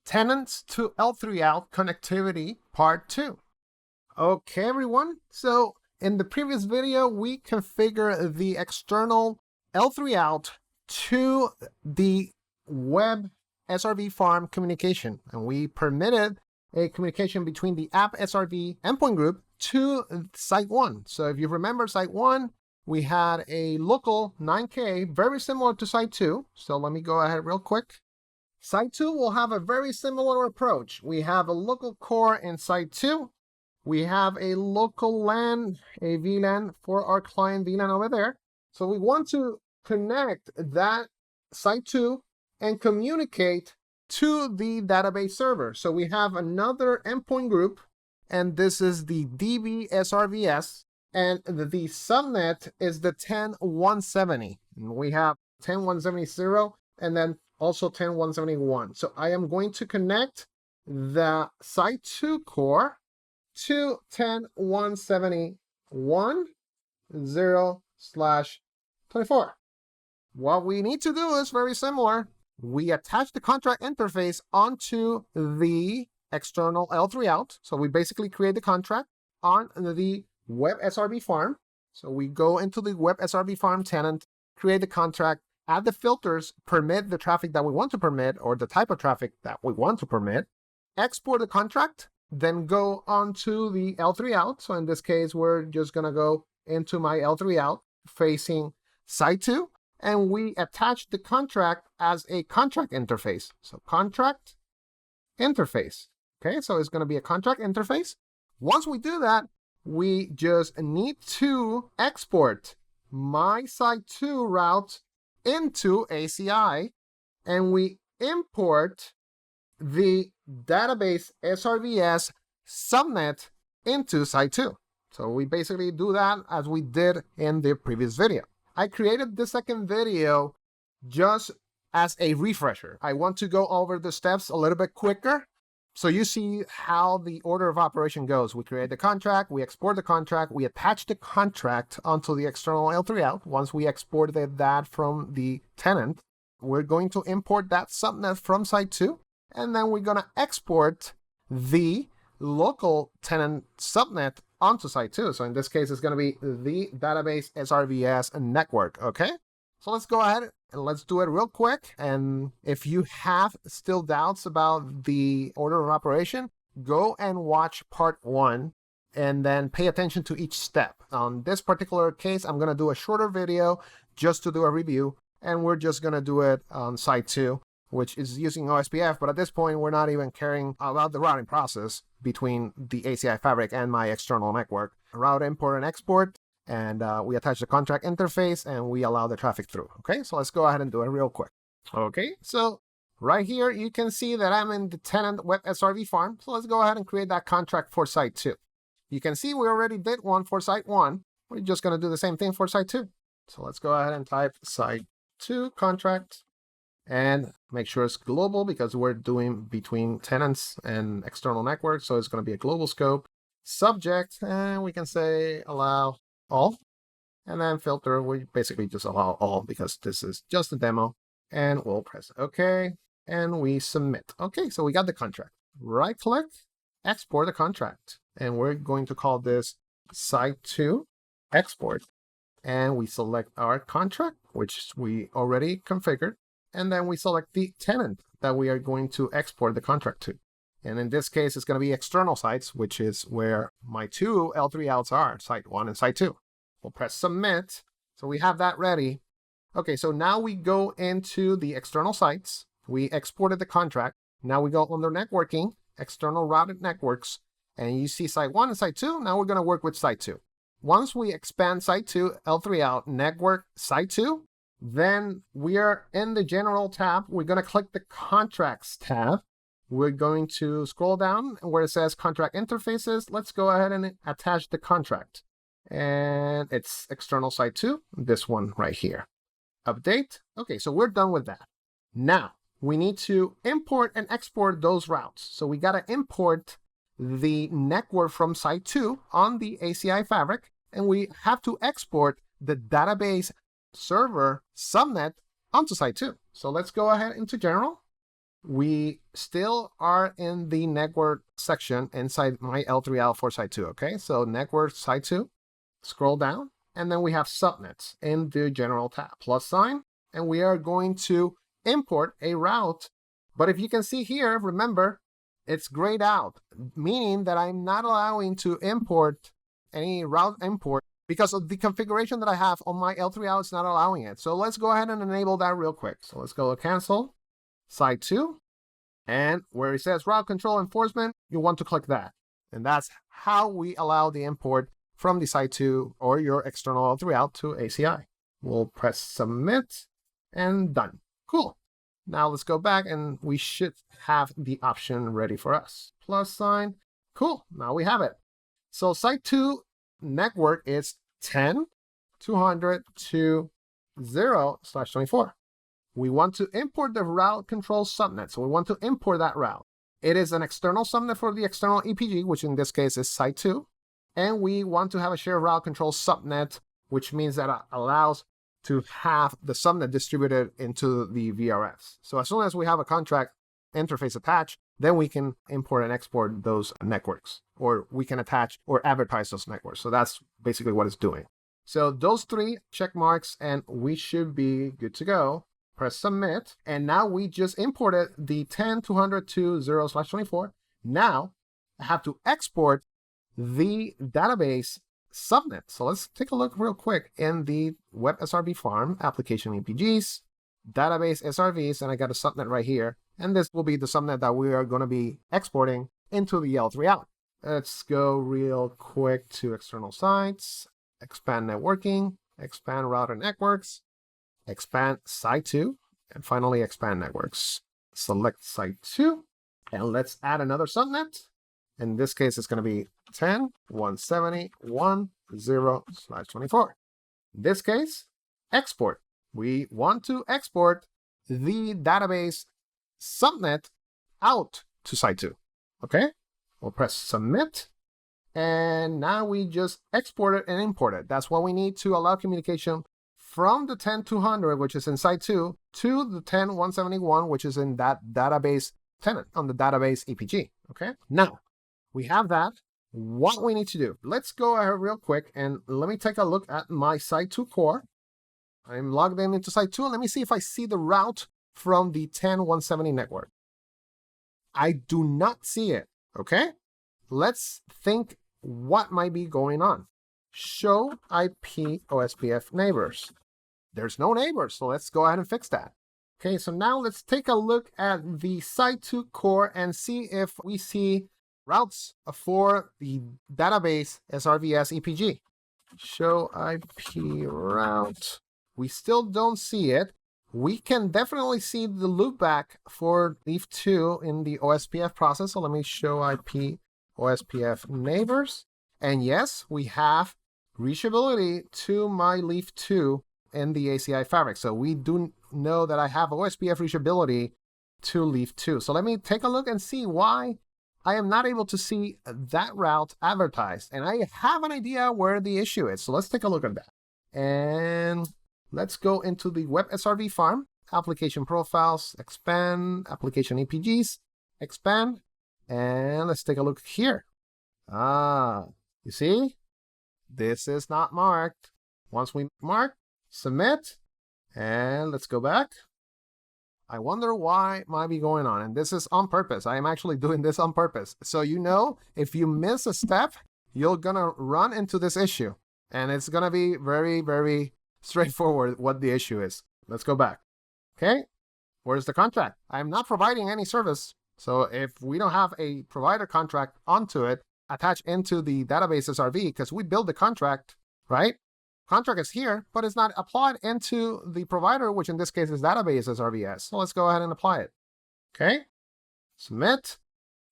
Tenants to L3OUT connectivity part 2. Okay, everyone. So in the previous video, we configured the external L3OUT to the web SRV farm communication, and we permitted a communication between the app SRV endpoint group to site 1. So if you remember site 1, we had a local 9K, very similar to site 2. So let me go ahead real quick. Site 2 will have a very similar approach. We have a local core in Site 2. We have a local LAN, a VLAN for our client VLAN over there. So we want to connect that Site 2 and communicate to the database server. So we have another endpoint group, and this is the DB SRVS, and the subnet is the 10.170. And we have 10.170 and then also 10.171. So I am going to connect the Site 2 core to 10.171.0/24. What we need to do is very similar. We attach the contract interface onto the external L3OUT. So we basically create the contract on the web SRV farm. So we go into the web SRV farm tenant, create the contract, add the filters, permit the traffic that we want to permit or the type of traffic that we want to permit, export the contract, then go onto the L3OUT. So in this case, we're just going to go into my L3OUT facing Site 2, and we attach the contract as a contract interface. So contract interface. Okay, so it's going to be a contract interface. Once we do that, we just need to export my Site 2 route into ACI, and we import the database SRVS subnet into Site 2. So we basically do that as we did in the previous video. I created the second video just as a refresher. I want to go over the steps a little bit quicker so you see how the order of operation goes. We create the contract, we export the contract, we attach the contract onto the external L3OUT. Once we exported that from the tenant, we're going to import that subnet from Site 2, and then we're going to export the local tenant subnet onto Site 2. So in this case, it's going to be the database SRVS network, okay? So let's go ahead and let's do it real quick. And if you have still doubts about the order of operation, go and watch part 1 and then pay attention to each step. On this particular case, I'm going to do a shorter video just to do a review, and we're just going to do it on Site 2, which is using OSPF. But at this point, we're not even caring about the routing process between the ACI fabric and my external network. Route import and export. And we attach the contract interface and we allow the traffic through. Okay, so let's go ahead and do it real quick. Okay, so right here, you can see that I'm in the tenant web SRV farm. So let's go ahead and create that contract for Site 2. You can see we already did one for Site 1. We're just going to do the same thing for Site 2. So let's go ahead and type Site 2 contract and make sure it's global because we're doing between tenants and external networks. So it's going to be a global scope. Subject, and we can say allow all, and then filter, we basically just allow all because this is just a demo, and we'll press OK, and we submit. Okay, so we got the contract. Right click, export the contract, and we're going to call this Site 2 export, and we select our contract, which we already configured, and then we select the tenant that we are going to export the contract to. And in this case, it's going to be external sites, which is where my two L3OUTs are, Site 1 and Site 2. We'll press submit. So we have that ready. Okay, so now we go into the external sites. We exported the contract. Now we go under networking, external routed networks, and you see Site 1 and Site 2. Now we're going to work with Site 2. Once we expand Site 2, L3OUT, network Site 2, then we are in the general tab. We're going to click the contracts tab. We're going to scroll down where it says contract interfaces. Let's go ahead and attach the contract. And it's external Site 2, this one right here. Update. Okay, so we're done with that. Now, we need to import and export those routes. So we got to import the network from Site 2 on the ACI fabric, and we have to export the database server subnet onto Site 2. So let's go ahead into general. we still are in the network section inside my L3OUT for site 2, okay? So network site 2, scroll down, and then we have subnets in the general tab, plus sign, and we are going to import a route. But if you can see here, remember, it's grayed out, meaning that I'm not allowing to import any route import because of the configuration that I have on my L3OUT. It's not allowing it. So let's go ahead and enable that real quick. So let's go to cancel, site 2, and where it says route control enforcement, you want to click that. And that's how we allow the import from the site 2 or your external L3OUT to ACI. We'll press submit and done. Cool. Now let's go back and we should have the option ready for us. Plus sign. Cool. Now we have it. So site 2 network is 10.200.0/24. We want to import the route control subnet. So we want to import that route. It is an external subnet for the external EPG, which in this case is site 2. And we want to have a shared route control subnet, which means that it allows to have the subnet distributed into the VRFs. So as soon as we have a contract interface attached, then we can import and export those networks, or we can attach or advertise those networks. So that's basically what it's doing. So those 3 check marks, and we should be good to go. Press submit, and now we just imported the 10.200.0/24. Now I have to export the database subnet. So let's take a look real quick in the web SRV farm, application EPGs, database SRVs, and I got a subnet right here. And this will be the subnet that we are going to be exporting into the L3OUT. Let's go real quick to external sites, expand networking, expand router networks, expand site 2, and finally expand networks. Select site 2, and let's add another subnet. In this case, it's going to be 10.170.0/24. In this case, export. We want to export the database subnet out to site 2. Okay? We'll press submit. And now we just export it and import it. That's what we need to allow communication from the 10.200, which is in site 2, to the 10.171, which is in that database tenant on the database EPG. Okay? Now, we have that. What we need to do, let's go ahead real quick and let me take a look at my site 2 core. I'm logged in into site 2, and let me see if I see the route from the 10.170 network. I do not see it, okay? Let's think what might be going on. Show IP OSPF neighbors. There's no neighbors, so let's go ahead and fix that. Okay, so now let's take a look at the site 2 core and see if we see routes for the database SRVS EPG. Show IP route. We still don't see it. We can definitely see the loopback for leaf 2 in the OSPF process. So let me show IP OSPF neighbors. And yes, we have reachability to my leaf 2 in the ACI fabric. So we do know that I have OSPF reachability to leaf 2. So let me take a look and see why I am not able to see that route advertised. And I have an idea where the issue is. So let's take a look at that. And let's go into the web SRV farm, application profiles, expand, application EPGs, expand, and let's take a look here. You see? This is not marked. Once we mark, submit, and let's go back. I wonder why might be going on, and this is on purpose. I am actually doing this on purpose. So you know, if you miss a step, you're gonna run into this issue, and it's gonna be very, very straightforward what the issue is. Let's go back. Okay, where's the contract? I'm not providing any service. So if we don't have a provider contract onto it, attached into the database SRV, because we build the contract, right? Contract is here, but it's not applied into the provider, which in this case is database SRVS. So let's go ahead and apply it. Okay, submit.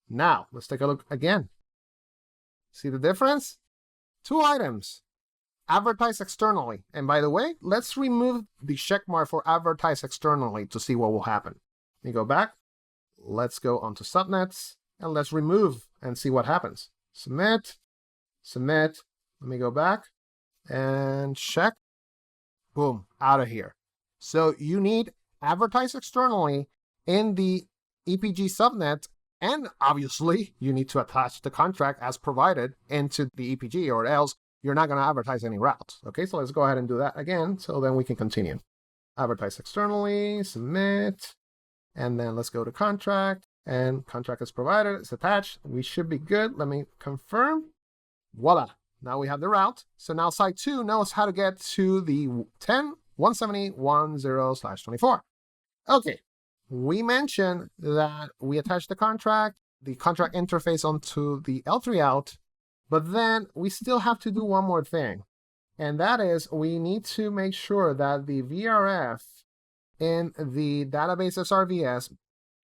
Now let's take a look again. See the difference? 2 items. Advertise externally. And by the way, let's remove the checkmark for advertise externally to see what will happen. Let me go back. Let's go onto subnets and let's remove and see what happens. Submit, submit. Let me go back and check. Boom, out of here. So you need advertise externally in the EPG subnet, and obviously you need to attach the contract as provided into the EPG, or else you're not going to advertise any routes. Okay, so let's go ahead and do that again, so then we can continue. Advertise externally, submit, and then let's go to contract, and contract is provided, it's attached. We should be good. Let me confirm. Voila. Now we have the route. So now site 2 knows how to get to the 10.170.10/24. Okay. We mentioned that we attached the contract interface onto the L3OUT, but then we still have to do one more thing. And that is we need to make sure that the VRF in the database SRVS,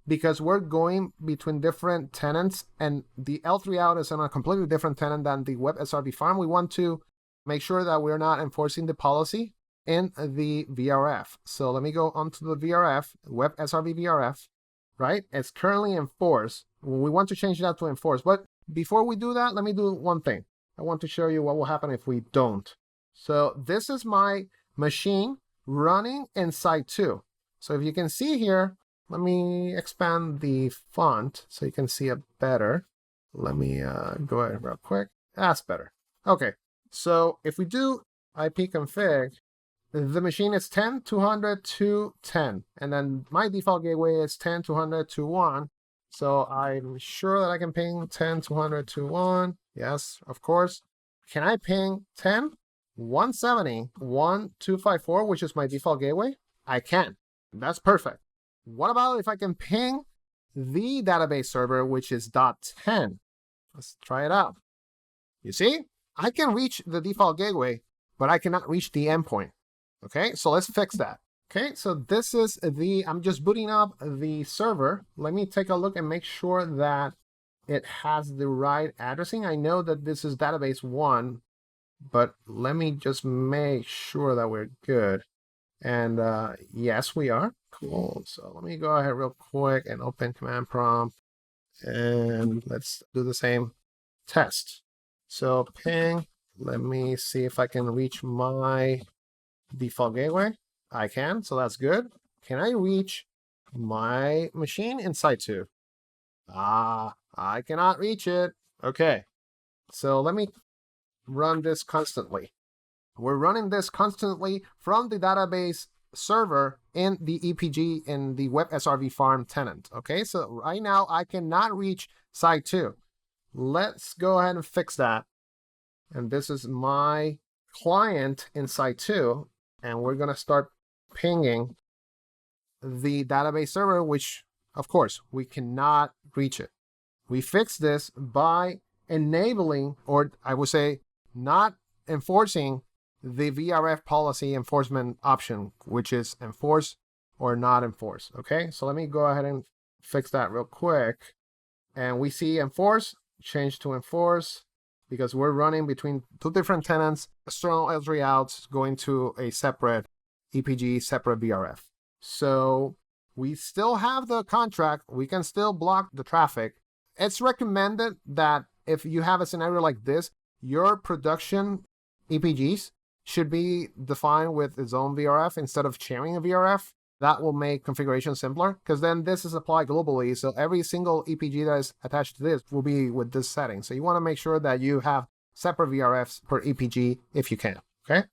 because we're going between different tenants and the L3OUT is on a completely different tenant than the web SRV farm, we want to make sure that we're not enforcing the policy in the VRF. So let me go onto the VRF, web SRV VRF, right? It's currently enforced. We want to change that to enforce. But before we do that, let me do one thing. I want to show you what will happen if we don't. So this is my machine running in site 2. So if you can see here, let me expand the font so you can see it better. Let me go ahead real quick. That's better. Okay, so if we do ipconfig, the machine is 10.200.2.10, and then my default gateway is 10.200.2.1. So I'm sure that I can ping 10.200.2.1. Yes, of course. Can I ping 10.170.1.254, which is my default gateway? I can. That's perfect. What about if I can ping the database server, which is .10? Let's try it out. You see, I can reach the default gateway, but I cannot reach the endpoint. Okay, so let's fix that. Okay, so this is I'm just booting up the server. Let me take a look and make sure that it has the right addressing. I know that this is database 1, but let me just make sure that we're good. And yes, we are. Cool. So let me go ahead real quick and open command prompt. And let's do the same test. So ping, let me see if I can reach my default gateway. I can, so that's good. Can I reach my machine in site 2? I cannot reach it. Okay. So let me run this constantly. We're running this constantly from the database server in the EPG in the web SRV farm tenant. Okay, so right now I cannot reach site 2. Let's go ahead and fix that. And this is my client in site 2. And we're going to start pinging the database server, which, of course, we cannot reach it. We fix this by enabling, or I would say not enforcing, the VRF policy enforcement option, which is enforce or not enforce. Okay, so let me go ahead and fix that real quick. And we see enforce, change to enforce, because we're running between 2 different tenants, external L3OUTs going to a separate EPG, separate VRF. So we still have the contract. We can still block the traffic. It's recommended that if you have a scenario like this, your production EPGs should be defined with its own VRF instead of sharing a VRF. That will make configuration simpler, because then this is applied globally. So every single EPG that is attached to this will be with this setting. So you want to make sure that you have separate VRFs per EPG if you can. Okay.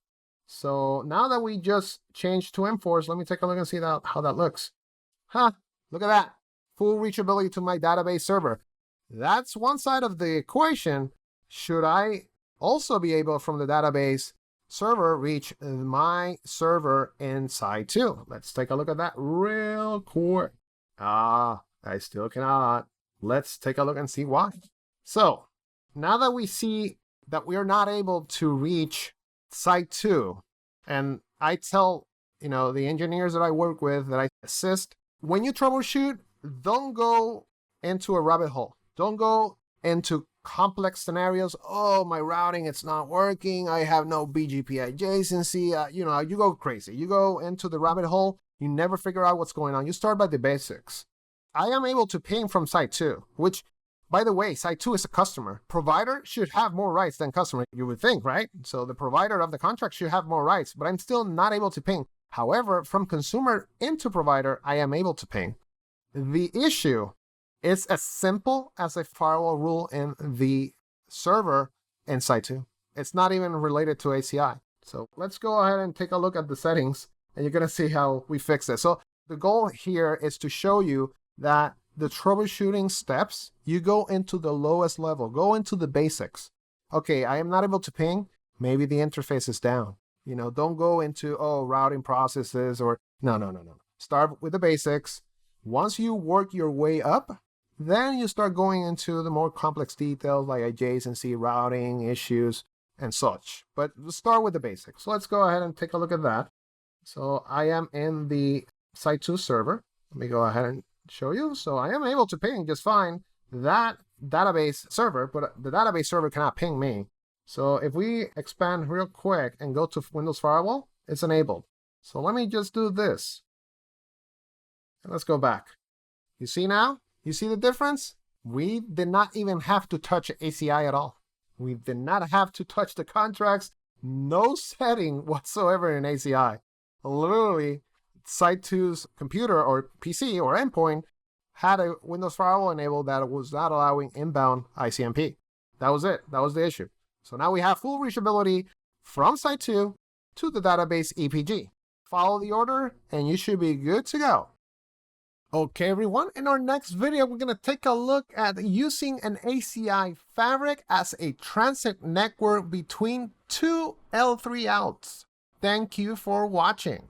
So now that we just changed to enforce, let me take a look and see how that looks. Look at that. Full reachability to my database server. That's one side of the equation. Should I also be able from the database server reach my server in site 2? Let's take a look at that real quick. I still cannot. Let's take a look and see why. So now that we see that we are not able to reach site 2, and I tell the engineers that I work with, that I assist, when you troubleshoot, don't go into a rabbit hole. Don't go into complex scenarios. Oh, my routing, it's not working. I have no BGP adjacency. You go crazy. You go into the rabbit hole. You never figure out what's going on. You start by the basics. I am able to ping from site 2, which, by the way, site 2 is a customer. Provider should have more rights than customer, you would think, right? So the provider of the contract should have more rights, but I'm still not able to ping. However, from consumer into provider, I am able to ping. The issue is as simple as a firewall rule in the server in Site 2. It's not even related to ACI. So let's go ahead and take a look at the settings, and you're going to see how we fix it. So the goal here is to show you that the troubleshooting steps, you go into the lowest level, go into the basics. Okay, I am not able to ping. Maybe the interface is down. Don't go into, routing processes or no. Start with the basics. Once you work your way up, then you start going into the more complex details like adjacency, routing, issues, and such. But let's start with the basics. So let's go ahead and take a look at that. So I am in the Site 2 server. Let me go ahead and show you. So I am able to ping just fine that database server, but the database server cannot ping me. So if we expand real quick and go to Windows Firewall, it's enabled. So let me just do this. And let's go back. You see now? You see the difference? We did not even have to touch ACI at all. We did not have to touch the contracts. No setting whatsoever in ACI. Literally, Site 2's computer or PC or endpoint had a Windows Firewall enabled that was not allowing inbound ICMP. That was it. That was the issue. So now we have full reachability from Site 2 to the database EPG. Follow the order and you should be good to go. Okay, everyone, in our next video, we're going to take a look at using an ACI fabric as a transit network between two L3 outs. Thank you for watching.